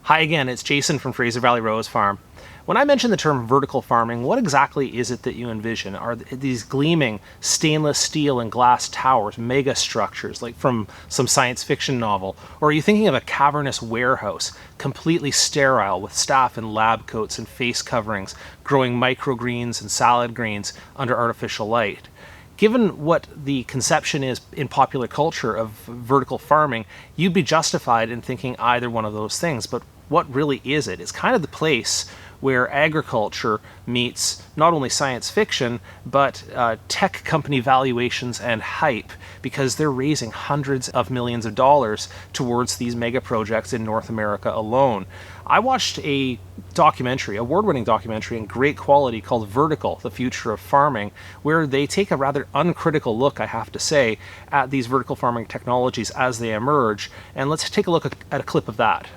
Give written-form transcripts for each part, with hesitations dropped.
Hi again, it's Jason from Fraser Valley Rose Farm. When I mention the term vertical farming, what exactly is it that you envision? Are these gleaming stainless steel and glass towers, mega structures like from some science fiction novel? Or are you thinking of a cavernous warehouse, completely sterile with staff in lab coats and face coverings, growing microgreens and salad greens under artificial light? Given what the conception is in popular culture of vertical farming, you'd be justified in thinking either one of those things. But what really is it? It's kind of the place where agriculture meets not only science fiction, but tech company valuations and hype, because they're raising hundreds of millions of dollars towards these mega projects in North America alone. I watched a documentary, award-winning documentary in great quality called Vertical, The Future of Farming, where they take a rather uncritical look, I have to say, at these vertical farming technologies as they emerge. And let's take a look at a clip of that.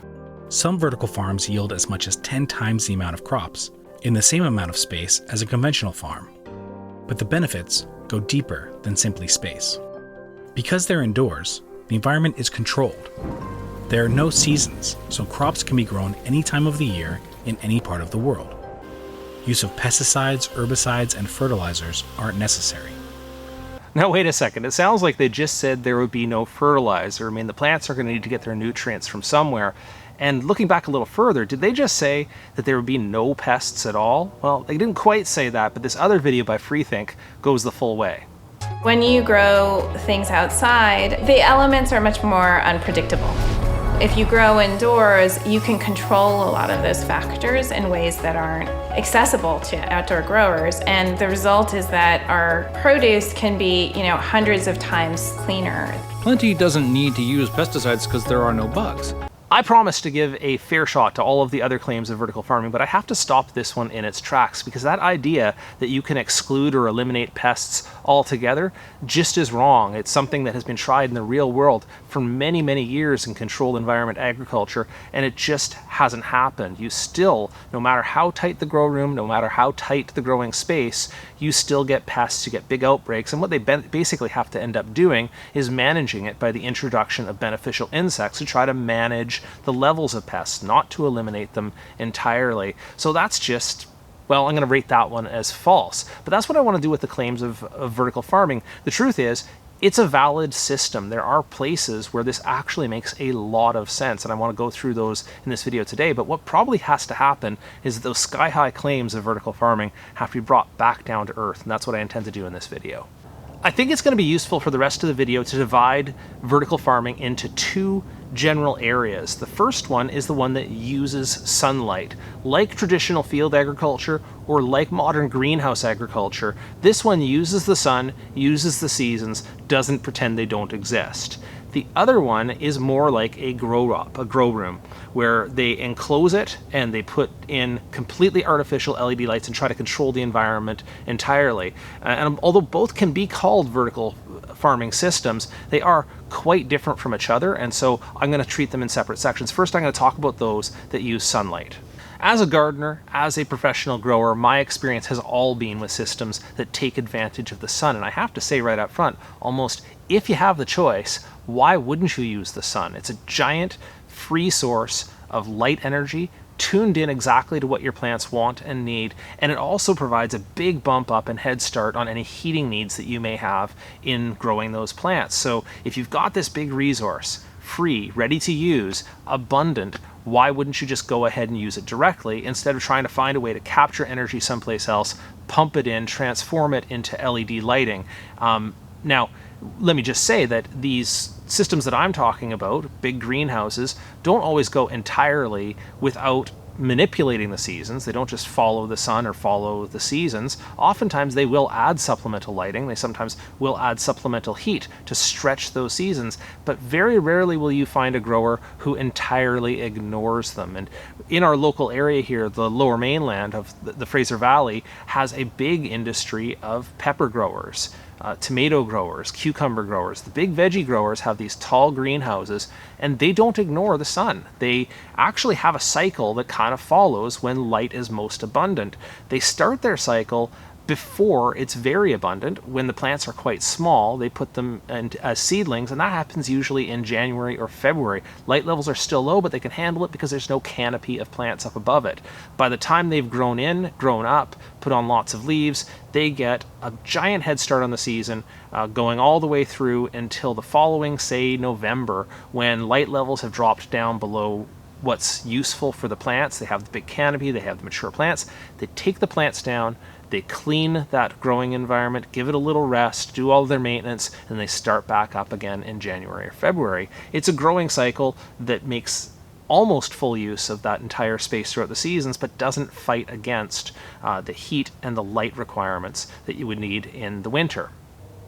Some vertical farms yield as much as 10 times the amount of crops, in the same amount of space as a conventional farm. But the benefits go deeper than simply space. Because they're indoors, the environment is controlled. There are no seasons, so crops can be grown any time of the year in any part of the world. Use of pesticides, herbicides, and fertilizers aren't necessary. Now wait a second, it sounds like they just said there would be no fertilizer. I mean, the plants are going to need to get their nutrients from somewhere. And looking back a little further, did they just say that there would be no pests at all? Well, they didn't quite say that, but this other video by Freethink goes the full way. When you grow things outside, the elements are much more unpredictable. If you grow indoors, you can control a lot of those factors in ways that aren't accessible to outdoor growers. And the result is that our produce can be, hundreds of times cleaner. Plenty doesn't need to use pesticides because there are no bugs. I promise to give a fair shot to all of the other claims of vertical farming, but I have to stop this one in its tracks, because that idea that you can exclude or eliminate pests altogether just is wrong. It's something that has been tried in the real world for many, many years in controlled environment agriculture, and it just hasn't happened. You still, no matter how tight the grow room, no matter how tight the growing space, you still get pests, you get big outbreaks, and what they basically have to end up doing is managing it by the introduction of beneficial insects to try to manage the levels of pests, not to eliminate them entirely. So that's just, well, I'm going to rate that one as false. But that's what I want to do with the claims of vertical farming. The truth is, it's a valid system. There are places where this actually makes a lot of sense, and I want to go through those in this video today. But what probably has to happen is that those sky-high claims of vertical farming have to be brought back down to earth, and that's what I intend to do in this video. I think it's going to be useful for the rest of the video to divide vertical farming into two general areas. The first one is the one that uses sunlight. Like traditional field agriculture or like modern greenhouse agriculture, this one uses the sun, uses the seasons, doesn't pretend they don't exist. The other one is more like a grow room, where they enclose it and they put in completely artificial LED lights and try to control the environment entirely. And although both can be called vertical farming systems, they are quite different from each other, and so I'm going to treat them in separate sections. First, I'm going to talk about those that use sunlight. As a gardener, as a professional grower, my experience has all been with systems that take advantage of the sun. And I have to say right up front, almost if you have the choice, why wouldn't you use the sun? It's a giant free source of light energy, tuned in exactly to what your plants want and need, and it also provides a big bump up and head start on any heating needs that you may have in growing those plants. So if you've got this big resource, free, ready to use, abundant, why wouldn't you just go ahead and use it directly instead of trying to find a way to capture energy someplace else, pump it in, transform it into LED lighting? Now, let me just say that these systems that I'm talking about, big greenhouses, don't always go entirely without manipulating the seasons. They don't just follow the sun or follow the seasons. Oftentimes they will add supplemental lighting. They sometimes will add supplemental heat to stretch those seasons, but very rarely will you find a grower who entirely ignores them. And in our local area here, the lower mainland of the Fraser Valley has a big industry of pepper growers. Tomato growers, cucumber growers. The big veggie growers have these tall greenhouses, and they don't ignore the sun. They actually have a cycle that kind of follows when light is most abundant. They start their cycle Before, it's very abundant. When the plants are quite small, they put them as seedlings, and that happens usually in January or February. Light levels are still low, but they can handle it because there's no canopy of plants up above it. By the time they've grown up, put on lots of leaves, they get a giant head start on the season, going all the way through until the following, say, November, when light levels have dropped down below what's useful for the plants. They have the big canopy, they have the mature plants. They take the plants down, they clean that growing environment, give it a little rest, do all their maintenance, and they start back up again in January or February. It's a growing cycle that makes almost full use of that entire space throughout the seasons, but doesn't fight against the heat and the light requirements that you would need in the winter.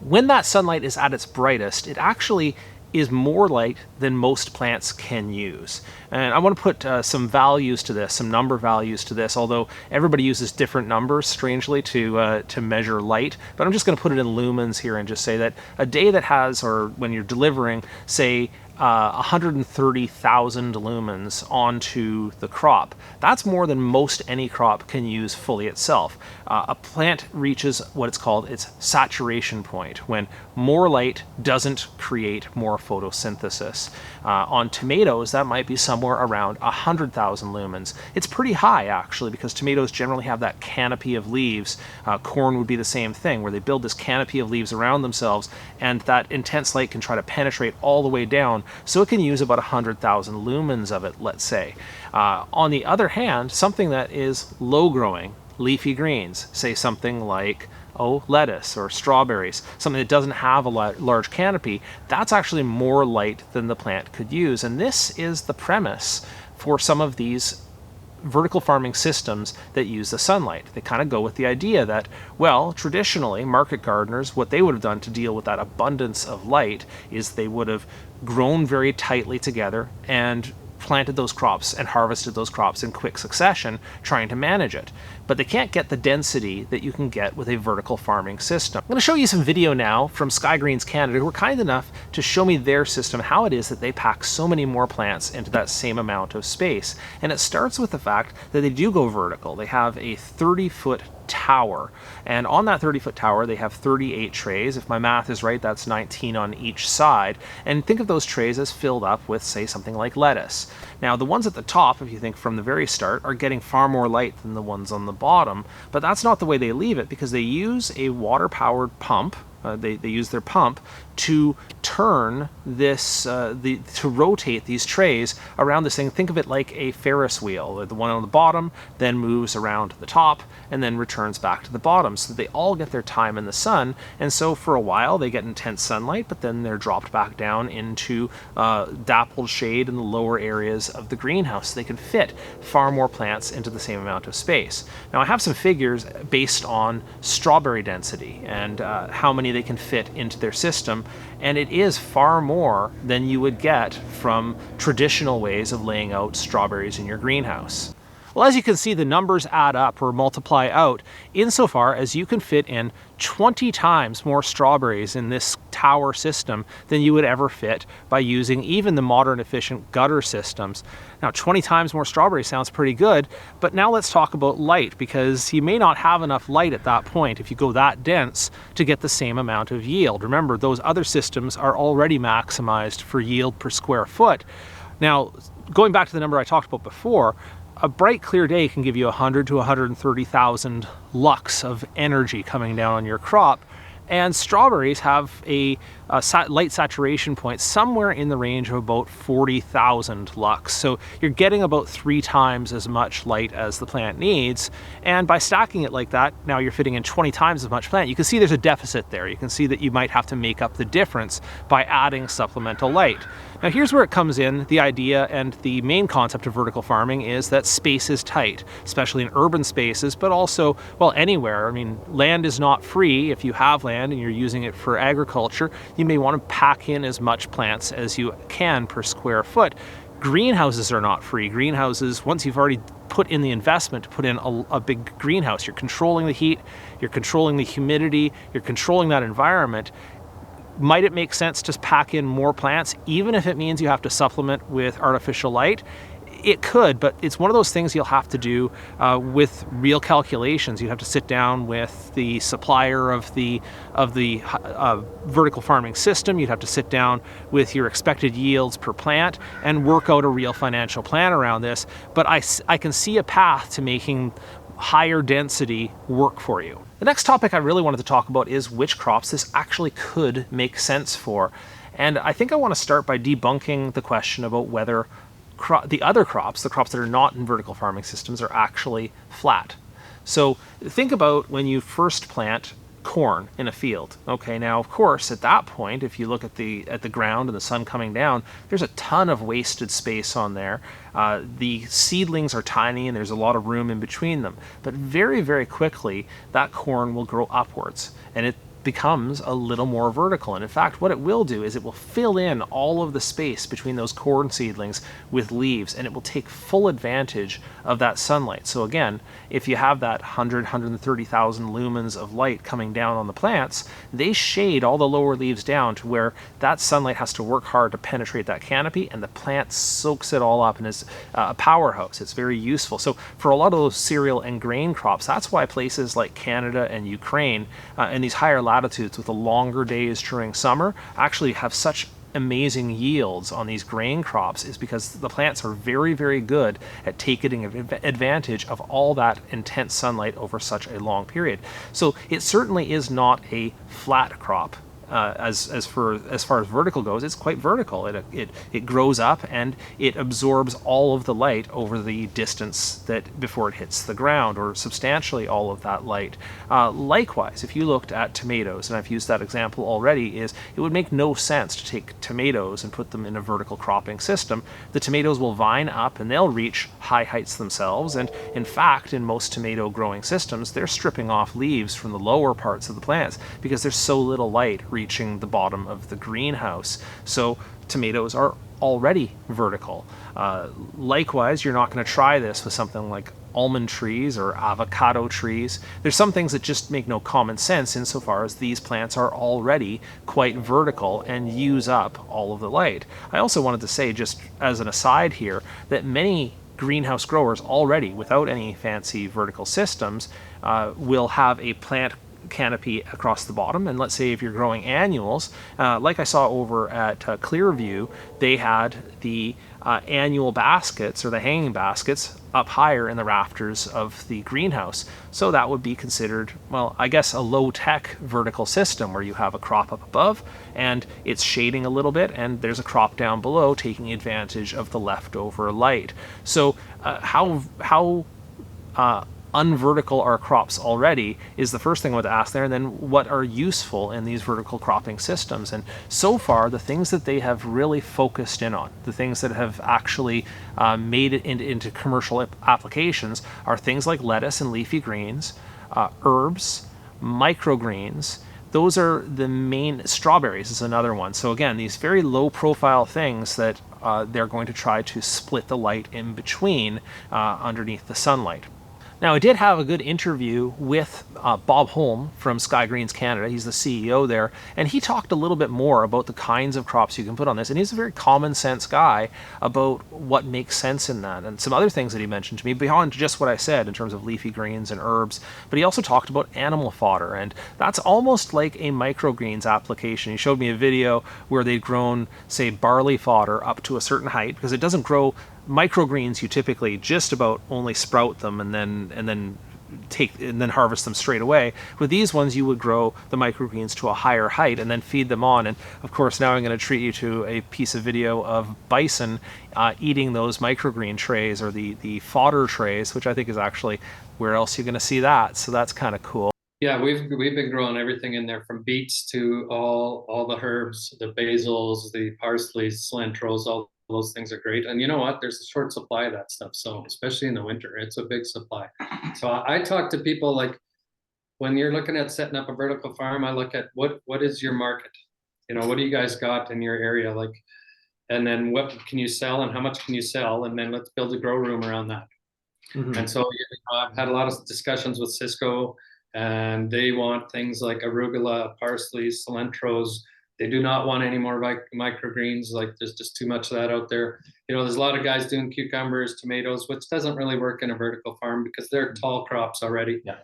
When that sunlight is at its brightest, it actually is more light than most plants can use. And I want to put some values to this, some number values to this, although everybody uses different numbers, strangely, to measure light. But I'm just going to put it in lumens here and just say that a day that has, or when you're delivering, say, 130,000 lumens onto the crop. That's more than most any crop can use fully itself. A plant reaches what it's called its saturation point, when more light doesn't create more photosynthesis. On tomatoes, that might be somewhere around 100,000 lumens. It's pretty high, actually, because tomatoes generally have that canopy of leaves. Corn would be the same thing, where they build this canopy of leaves around themselves, and that intense light can try to penetrate all the way down, so it can use about 100,000 lumens of it, let's say. On the other hand, something that is low-growing, leafy greens, say something like lettuce or strawberries, something that doesn't have a large canopy, that's actually more light than the plant could use. And this is the premise for some of these vertical farming systems that use the sunlight. They kind of go with the idea that, well, traditionally, market gardeners, what they would have done to deal with that abundance of light is they would have grown very tightly together and planted those crops and harvested those crops in quick succession, trying to manage it. But they can't get the density that you can get with a vertical farming system. I'm going to show you some video now from Sky Greens Canada, who were kind enough to show me their system, how it is that they pack so many more plants into that same amount of space. And it starts with the fact that they do go vertical. They have a 30-foot tower, and on that 30-foot tower they have 38 trays. If my math is right, that's 19 on each side. And think of those trays as filled up with, say, something like lettuce. Now, the ones at the top, if you think from the very start, are getting far more light than the ones on the bottom, but that's not the way they leave it, because they use a water-powered pump. They use their pump to turn this, to rotate these trays around this thing. Think of it like a Ferris wheel. The one on the bottom then moves around to the top and then returns back to the bottom, so that they all get their time in the sun. And so for a while they get intense sunlight, but then they're dropped back down into dappled shade in the lower areas of the greenhouse. They can fit far more plants into the same amount of space. Now, I have some figures based on strawberry density and how many they can fit into their system, and it is far more than you would get from traditional ways of laying out strawberries in your greenhouse. Well, as you can see, the numbers add up or multiply out insofar as you can fit in 20 times more strawberries in this tower system than you would ever fit by using even the modern efficient gutter systems. Now, 20 times more strawberries sounds pretty good, but now let's talk about light, because you may not have enough light at that point if you go that dense to get the same amount of yield. Remember, those other systems are already maximized for yield per square foot. Now, going back to the number I talked about before, a bright, clear day can give you 100 to 130,000 lux of energy coming down on your crop, and strawberries have a light saturation point somewhere in the range of about 40,000 lux. So you're getting about 3 times as much light as the plant needs, and by stacking it like that, now you're fitting in 20 times as much plant. You can see there's a deficit there. You can see that you might have to make up the difference by adding supplemental light. Now, here's where it comes in. The idea and the main concept of vertical farming is that space is tight, especially in urban spaces, but also, well, anywhere. I mean, land is not free. If you have land and you're using it for agriculture, you may want to pack in as much plants as you can per square foot. Greenhouses are not free. Greenhouses, once you've already put in the investment to put in a big greenhouse, you're controlling the heat, you're controlling the humidity, you're controlling that environment. Might it make sense to pack in more plants, even if it means you have to supplement with artificial light? It could, but it's one of those things you'll have to do with real calculations. You have to sit down with the supplier of the vertical farming system. You'd have to sit down with your expected yields per plant and work out a real financial plan around this. But I can see a path to making higher density work for you. The next topic I really wanted to talk about is which crops this actually could make sense for. And I think I want to start by debunking the question about whether the other crops, the crops that are not in vertical farming systems, are actually flat. So think about when you first plant corn in a field. Okay, now of course at that point, if you look at the ground and the sun coming down, there's a ton of wasted space on there. The seedlings are tiny and there's a lot of room in between them. But very, very quickly, that corn will grow upwards and it becomes a little more vertical. And in fact, what it will do is it will fill in all of the space between those corn seedlings with leaves, and it will take full advantage of that sunlight. So again, if you have that 130,000 lumens of light coming down on the plants, they shade all the lower leaves down to where that sunlight has to work hard to penetrate that canopy, and the plant soaks it all up and is a powerhouse. It's very useful. So for a lot of those cereal and grain crops, that's why places like Canada and Ukraine and these higher latitudes with the longer days during summer actually have such amazing yields on these grain crops, is because the plants are very, very good at taking advantage of all that intense sunlight over such a long period. So it certainly is not a flat crop. As far as vertical goes, it's quite vertical. It grows up and it absorbs all of the light over the distance that before it hits the ground, or substantially all of that light. Likewise, if you looked at tomatoes, and I've used that example already, is it would make no sense to take tomatoes and put them in a vertical cropping system. The tomatoes will vine up and they'll reach high heights themselves, and in fact, in most tomato growing systems, they're stripping off leaves from the lower parts of the plants because there's so little light reaching the bottom of the greenhouse. So tomatoes are already vertical. Likewise, you're not going to try this with something like almond trees or avocado trees. There's some things that just make no common sense insofar as these plants are already quite vertical and use up all of the light. I also wanted to say, just as an aside here, that many greenhouse growers already, without any fancy vertical systems, will have a plant canopy across the bottom. And let's say if you're growing annuals, like I saw over at Clearview, they had the annual baskets, or the hanging baskets, up higher in the rafters of the greenhouse. So that would be considered, well, I guess a low-tech vertical system where you have a crop up above and it's shading a little bit, and there's a crop down below taking advantage of the leftover light. So how unvertical are crops already is the first thing I want to ask there, and then what are useful in these vertical cropping systems. And so far, the things that they have really focused in on, the things that have actually made it into commercial applications, are things like lettuce and leafy greens, herbs, microgreens. Those are the main. Strawberries is another one. So again, these very low profile things that they're going to try to split the light in between underneath the sunlight. Now, I did have a good interview with Bob Holm from Sky Greens Canada. He's the CEO there, and he talked a little bit more about the kinds of crops you can put on this. And he's a very common sense guy about what makes sense in that, and some other things that he mentioned to me beyond just what I said in terms of leafy greens and herbs. But he also talked about animal fodder, and that's almost like a microgreens application. He showed me a video where they'd grown, say, barley fodder up to a certain height, because it doesn't grow. Microgreens, you typically just about only sprout them and then harvest them straight away. With these ones, you would grow the microgreens to a higher height and then feed them on. And of course, now I'm going to treat you to a piece of video of bison eating those microgreen trays, or the fodder trays, which I think is actually, where else you're going to see that. So that's kind of cool. Yeah, we've been growing everything in there, from beets to all the herbs, the basils, the parsleys, cilantros, all those things are great. And you know what? There's a short supply of that stuff. So especially in the winter, it's a big supply. So I talk to people, like, when you're looking at setting up a vertical farm, I look at what is your market? You know, what do you guys got in your area? Like, and then what can you sell and how much can you sell? And then let's build a grow room around that. Mm-hmm. And so I've had a lot of discussions with Cisco, and they want things like arugula, parsley, cilantros. They do not want any more microgreens. Like there's just too much of that out there. There's a lot of guys doing cucumbers, tomatoes, which doesn't really work in a vertical farm because they're tall crops already. Yeah.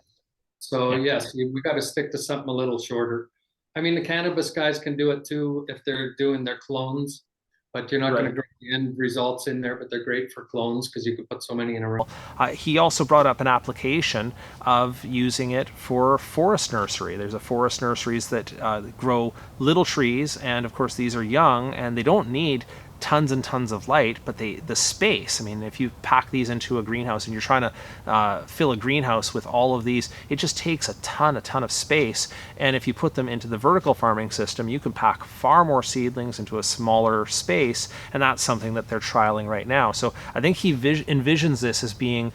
So yes, we got to stick to something a little shorter. I mean, the cannabis guys can do it too if they're doing their clones, but you're not going to get the end results in there, but they're great for clones because you can put so many in a row. He also brought up an application of using it for forest nursery. There's a forest nurseries that grow little trees, and of course these are young and they don't need tons and tons of light, but the space, I mean, if you pack these into a greenhouse and you're trying to fill a greenhouse with all of these, it just takes a ton of space. And if you put them into the vertical farming system, you can pack far more seedlings into a smaller space, and that's something that they're trialing right now. So I think he envisions this as being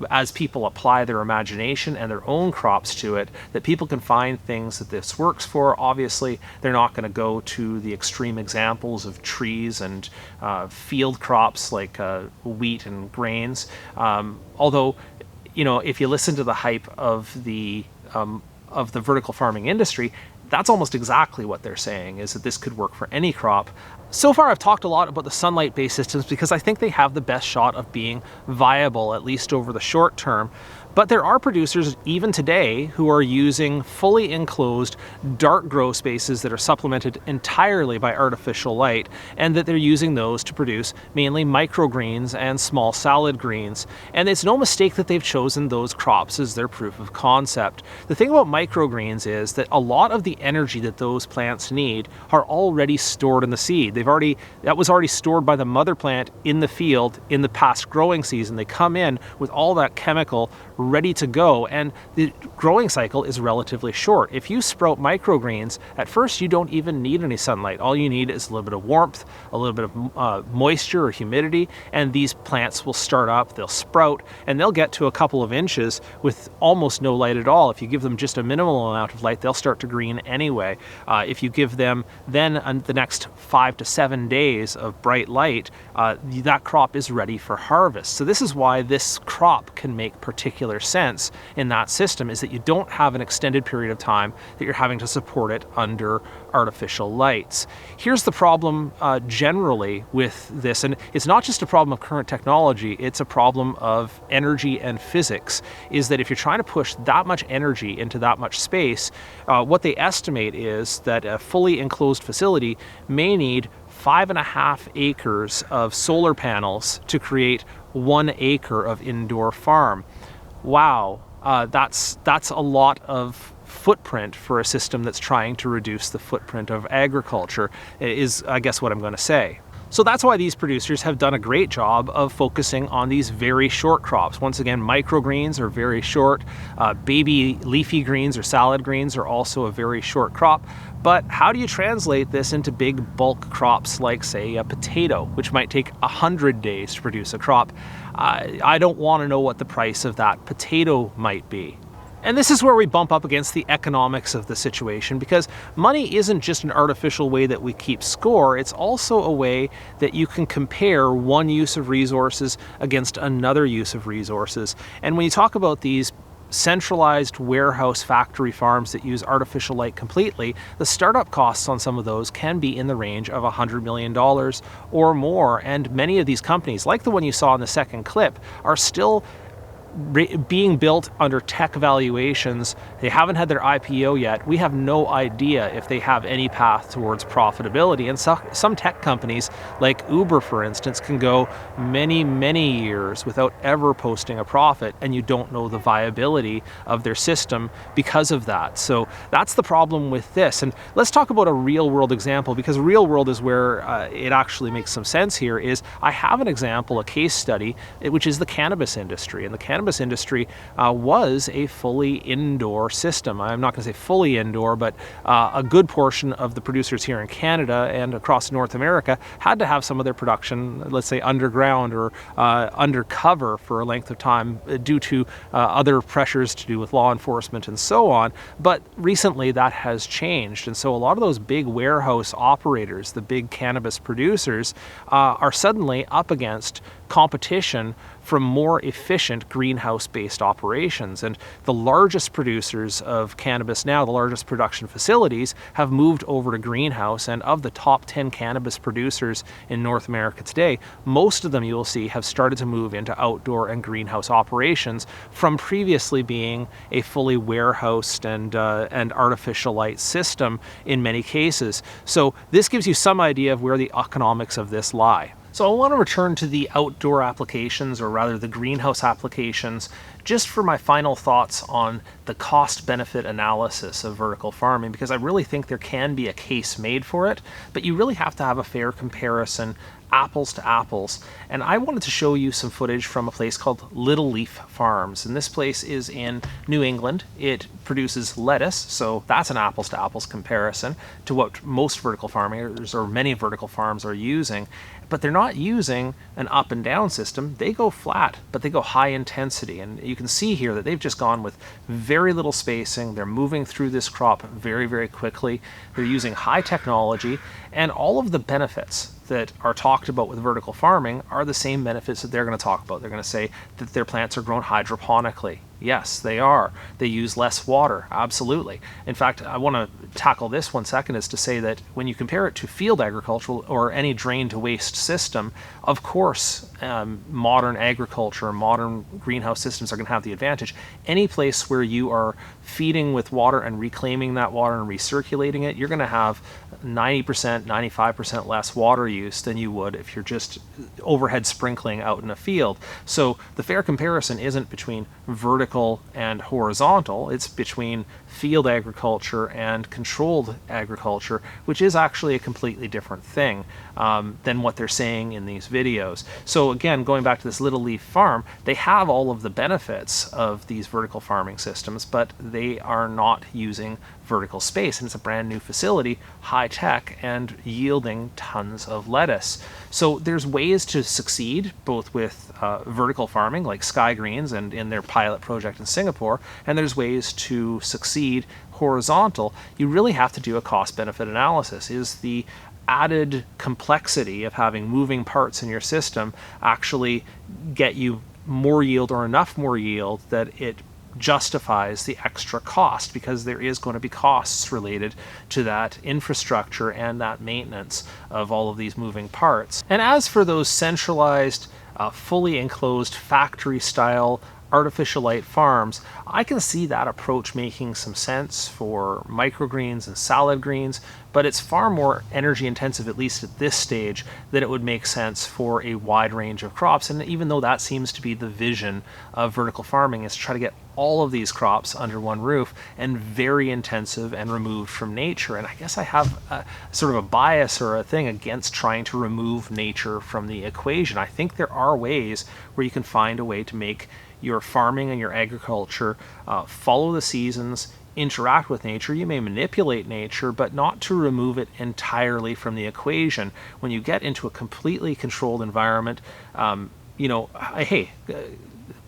as people apply their imagination and their own crops to it, that people can find things that this works for. Obviously, they're not going to go to the extreme examples of trees and field crops like wheat and grains. Although, if you listen to the hype of the vertical farming industry, that's almost exactly what they're saying, is that this could work for any crop. So far, I've talked a lot about the sunlight-based systems because I think they have the best shot of being viable, at least over the short term. But there are producers, even today, who are using fully enclosed dark grow spaces that are supplemented entirely by artificial light, and that they're using those to produce mainly microgreens and small salad greens. And it's no mistake that they've chosen those crops as their proof of concept. The thing about microgreens is that a lot of the energy that those plants need are already stored in the seed. That was already stored by the mother plant in the field in the past growing season. They come in with all that chemical ready to go, and the growing cycle is relatively short. If you sprout microgreens, at first you don't even need any sunlight. All you need is a little bit of warmth, a little bit of moisture or humidity, and these plants will start up, they'll sprout, and they'll get to a couple of inches with almost no light at all. If you give them just a minimal amount of light, they'll start to green anyway. If you give them then the next 5 to 7 days of bright light, that crop is ready for harvest. So this is why this crop can make particular sense in that system, is that you don't have an extended period of time that you're having to support it under artificial lights. Here's the problem generally with this, and it's not just a problem of current technology, it's a problem of energy and physics, is that if you're trying to push that much energy into that much space, what they estimate is that a fully enclosed facility may need 5.5 acres of solar panels to create 1 acre of indoor farm. Wow, that's a lot of footprint for a system that's trying to reduce the footprint of agriculture, is I guess what I'm going to say. So that's why these producers have done a great job of focusing on these very short crops. Once again, microgreens are very short. Baby leafy greens or salad greens are also a very short crop. But how do you translate this into big bulk crops like, say, a potato, which might take 100 days to produce a crop? I don't want to know what the price of that potato might be. And this is where we bump up against the economics of the situation, because money isn't just an artificial way that we keep score, it's also a way that you can compare one use of resources against another use of resources. And when you talk about these centralized warehouse factory farms that use artificial light completely, the startup costs on some of those can be in the range of $100 million or more. And many of these companies, like the one you saw in the second clip, are still being built under tech valuations. They haven't had their IPO yet. We have no idea if they have any path towards profitability. And some tech companies, like Uber, for instance, can go many, many years without ever posting a profit, and you don't know the viability of their system because of that. So that's the problem with this. And let's talk about a real-world example, because real world is where it actually makes some sense here. Is I have an example, a case study, which is the cannabis industry. And the cannabis industry was a fully indoor system. I'm not going to say fully indoor, but a good portion of the producers here in Canada and across North America had to have some of their production, let's say, underground or undercover for a length of time due to other pressures to do with law enforcement and so on. But recently that has changed, and so a lot of those big warehouse operators, the big cannabis producers, are suddenly up against competition from more efficient greenhouse-based operations. And the largest producers of cannabis now, the largest production facilities, have moved over to greenhouse. And of the top 10 cannabis producers in North America today, most of them, you will see, have started to move into outdoor and greenhouse operations from previously being a fully warehoused and artificial light system in many cases. So this gives you some idea of where the economics of this lie. So I want to return to the outdoor applications, or rather the greenhouse applications, just for my final thoughts on the cost-benefit analysis of vertical farming, because I really think there can be a case made for it, but you really have to have a fair comparison, apples to apples. And I wanted to show you some footage from a place called Little Leaf Farms. And this place is in New England. It produces lettuce, so that's an apples to apples comparison to what most vertical farmers, or many vertical farms, are using. But they're not using an up and down system. They go flat, but they go high intensity. And you can see here that they've just gone with very little spacing. They're moving through this crop very, very quickly. They're using high technology, and all of the benefits that are talked about with vertical farming are the same benefits that they're going to talk about. They're going to say that their plants are grown hydroponically. Yes, they are. They use less water, absolutely. In fact, I want to tackle this 1 second, is to say that when you compare it to field agriculture or any drain to waste system, of course, modern agriculture, modern greenhouse systems are going to have the advantage. Any place where you are feeding with water and reclaiming that water and recirculating it, you're going to have 90%, 95% less water use than you would if you're just overhead sprinkling out in a field. So the fair comparison isn't between vertical and horizontal, it's between field agriculture and controlled agriculture, which is actually a completely different thing than what they're saying in these videos. So again, going back to this Little Leaf Farm, they have all of the benefits of these vertical farming systems, but they are not using vertical space, and it's a brand new facility, high tech, and yielding tons of lettuce. So there's ways to succeed both with vertical farming, like Sky Greens and in their pilot project in Singapore, and there's ways to succeed horizontal. You really have to do a cost-benefit analysis. Is the added complexity of having moving parts in your system actually get you more yield, or enough more yield that it justifies the extra cost? Because there is going to be costs related to that infrastructure and that maintenance of all of these moving parts. And as for those centralized, fully enclosed factory style artificial light farms, I can see that approach making some sense for microgreens and salad greens, but it's far more energy intensive, at least at this stage, that it would make sense for a wide range of crops. And even though that seems to be the vision of vertical farming, is to try to get all of these crops under one roof and very intensive and removed from nature. And I guess I have sort of a bias or a thing against trying to remove nature from the equation. I think there are ways where you can find a way to make your farming and your agriculture follow the seasons, interact with nature. You may manipulate nature, but not to remove it entirely from the equation. When you get into a completely controlled environment, hey,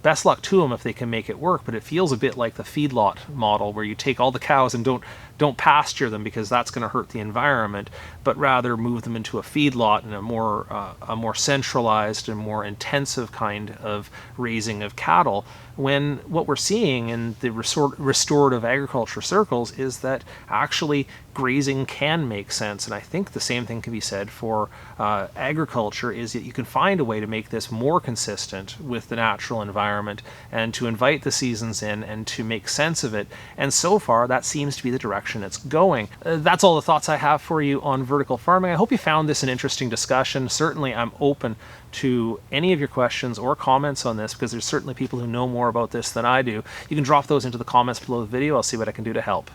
best luck to them if they can make it work, but it feels a bit like the feedlot model, where you take all the cows and don't pasture them because that's going to hurt the environment, but rather move them into a feedlot in a more centralized and more intensive kind of raising of cattle. When what we're seeing in the restorative agriculture circles is that actually grazing can make sense. And I think the same thing can be said for agriculture, is that you can find a way to make this more consistent with the natural environment and to invite the seasons in and to make sense of it. And so far, that seems to be the direction it's going. That's all the thoughts I have for you on vertical farming. I hope you found this an interesting discussion. Certainly, I'm open to any of your questions or comments on this, because there's certainly people who know more about this than I do. You can drop those into the comments below the video. I'll see what I can do to help.